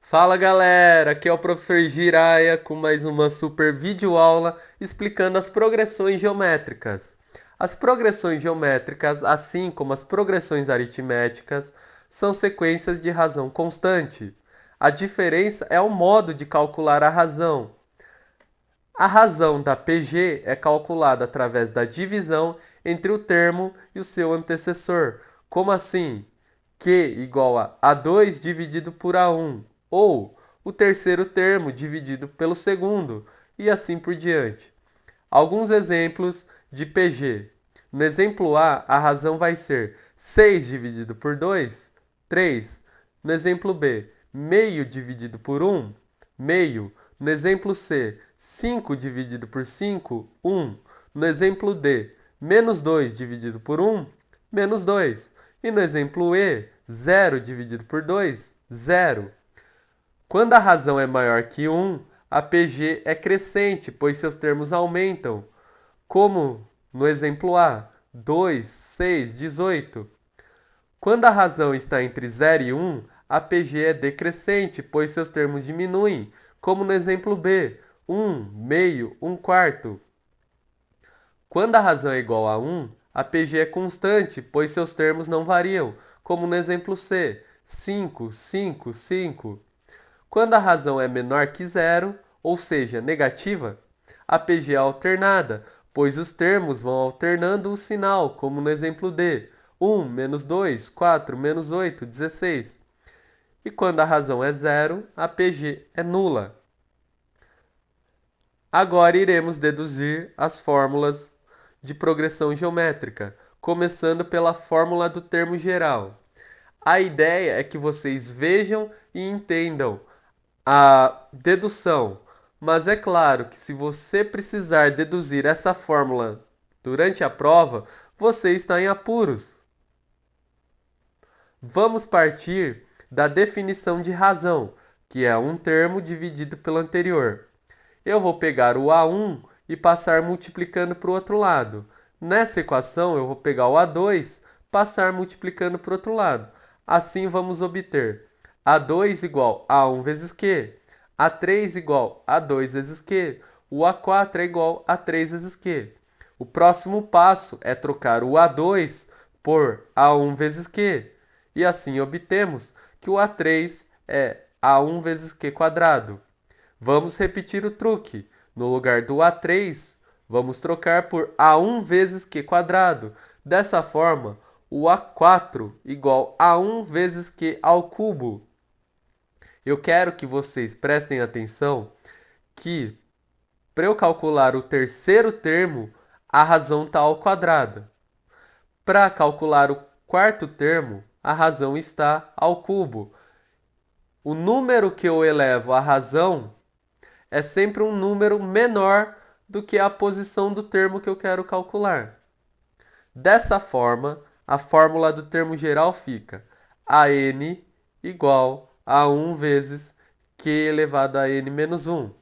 Fala galera, aqui é o professor Jiraya com mais uma super videoaula explicando as progressões geométricas. As progressões geométricas, assim como as progressões aritméticas, são sequências de razão constante. A diferença é o modo de calcular a razão. A razão da PG é calculada através da divisão entre o termo e o seu antecessor. Como assim? Q igual a A2 dividido por A1, ou o terceiro termo dividido pelo segundo, e assim por diante. Alguns exemplos de PG. No exemplo A razão vai ser 6 dividido por 2, 3. No exemplo B, meio dividido por 1, meio. No exemplo C, 5 dividido por 5, 1. No exemplo D, menos 2 dividido por 1, menos 2. E no exemplo E, 0 dividido por 2, 0. Quando a razão é maior que 1, a PG é crescente, pois seus termos aumentam, como no exemplo A, 2, 6, 18. Quando a razão está entre 0 e 1, a PG é decrescente, pois seus termos diminuem, como no exemplo B, 1, meio, 1 quarto. Quando a razão é igual a 1, a PG é constante, pois seus termos não variam, como no exemplo C, 5, 5, 5. Quando a razão é menor que zero, ou seja, negativa, a PG é alternada, pois os termos vão alternando o sinal, como no exemplo D, 1, menos 2, 4, menos 8, 16. E quando a razão é zero, a PG é nula. Agora iremos deduzir as fórmulas de progressão geométrica, começando pela fórmula do termo geral. A ideia é que vocês vejam e entendam a dedução, mas é claro que se você precisar deduzir essa fórmula durante a prova, você está em apuros. Vamos partir da definição de razão, que é um termo dividido pelo anterior. Eu vou pegar o A1 e passar multiplicando para o outro lado. Nessa equação, eu vou pegar o A2 e passar multiplicando para o outro lado. Assim, vamos obter A2 igual a 1 vezes Q, A3 igual a 2 vezes Q, o A4 é igual a 3 vezes Q. O próximo passo é trocar o A2 por A1 vezes Q, e assim obtemos que o A3 é A1 vezes Q quadrado. Vamos repetir o truque. No lugar do A3, vamos trocar por A1 vezes Q quadrado. Dessa forma, o A4 igual a 1 vezes Q ao cubo. Eu quero que vocês prestem atenção que, para eu calcular o terceiro termo, a razão está ao quadrado. Para calcular o quarto termo, a razão está ao cubo. O número que eu elevo à razão é sempre um número menor do que a posição do termo que eu quero calcular. Dessa forma, a fórmula do termo geral fica AN igual a 1 vezes Q elevado a n menos 1.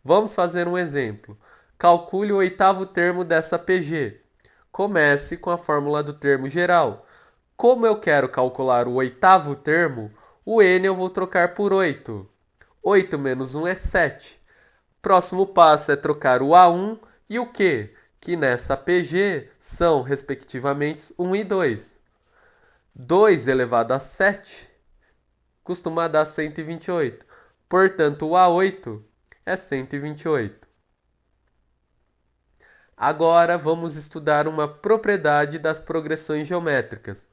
Vamos fazer um exemplo. Calcule o oitavo termo dessa PG. Comece com a fórmula do termo geral. Como eu quero calcular o oitavo termo, o n eu vou trocar por 8. 8 menos 1 é 7. Próximo passo é trocar o A1 e o Q, que nessa PG são, respectivamente, 1 e 2. 2 elevado a 7 costuma dar 128. Portanto, o A8 é 128. Agora vamos estudar uma propriedade das progressões geométricas.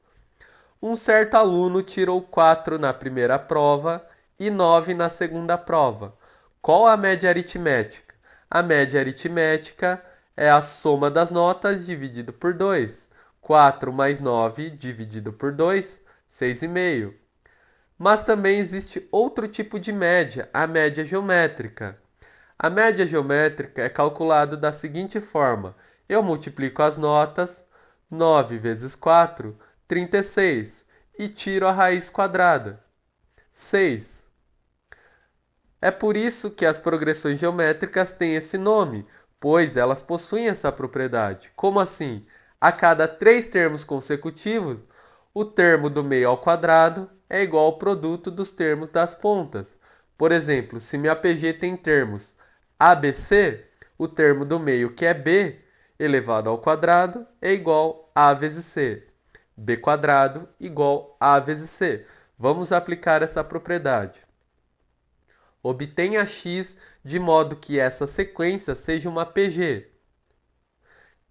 Um certo aluno tirou 4 na primeira prova e 9 na segunda prova. Qual a média aritmética? A média aritmética é a soma das notas dividido por 2. 4 mais 9 dividido por 2, 6,5. Mas também existe outro tipo de média, a média geométrica. A média geométrica é calculada da seguinte forma: eu multiplico as notas, 9 vezes 4, 36, e tiro a raiz quadrada, 6. É por isso que as progressões geométricas têm esse nome, pois elas possuem essa propriedade. Como assim? A cada 3 termos consecutivos, o termo do meio ao quadrado é igual ao produto dos termos das pontas. Por exemplo, se minha PG tem termos ABC, o termo do meio, que é B, elevado ao quadrado, é igual a vezes C. B quadrado igual a vezes C. Vamos aplicar essa propriedade. Obtenha x de modo que essa sequência seja uma PG.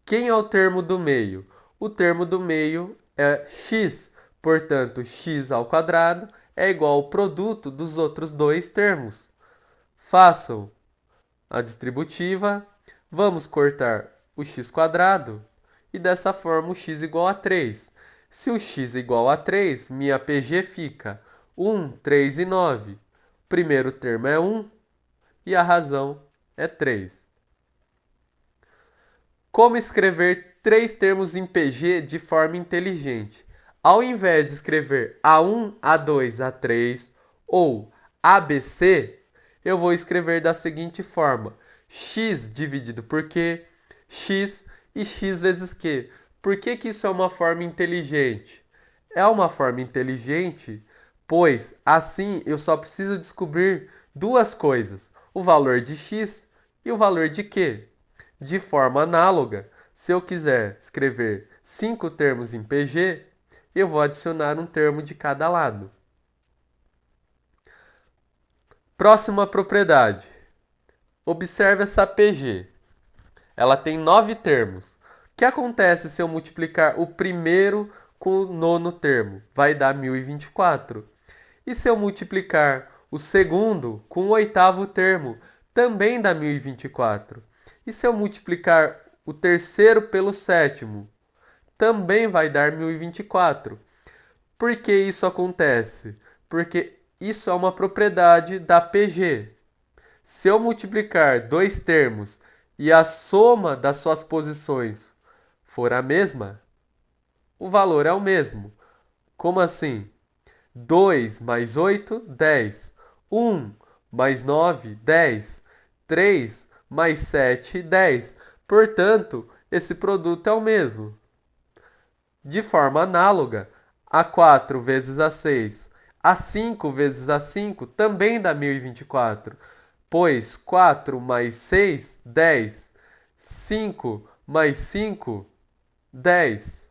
Quem é o termo do meio? O termo do meio é x, portanto, x ao quadrado é igual ao produto dos outros dois termos. Façam a distributiva, vamos cortar o x quadrado e dessa forma o x igual a 3. Se o x é igual a 3, minha PG fica 1, 3 e 9. O primeiro termo é 1 e a razão é 3. Como escrever três termos em PG de forma inteligente? Ao invés de escrever A1, A2, A3 ou ABC, eu vou escrever da seguinte forma: x dividido por q, x e x vezes q. Por que isso é uma forma inteligente? É uma forma inteligente, pois assim eu só preciso descobrir duas coisas: o valor de x e o valor de q. De forma análoga, se eu quiser escrever 5 termos em PG, eu vou adicionar um termo de cada lado. Próxima propriedade. Observe essa PG. Ela tem 9 termos. O que acontece se eu multiplicar o primeiro com o nono termo? Vai dar 1024. E se eu multiplicar o segundo com o oitavo termo? Também dá 1024. E se eu multiplicar o terceiro pelo sétimo? Também vai dar 1024. Por que isso acontece? Porque isso é uma propriedade da PG. Se eu multiplicar dois termos e a soma das suas posições for a mesma, o valor é o mesmo. Como assim? 2 mais 8, 10. 1 mais 9, 10. 3 mais 7, 10. Portanto, esse produto é o mesmo. De forma análoga, A4 vezes A6, A5 vezes A5 também dá 1024, pois 4 mais 6, 10. 5 mais 5, 10.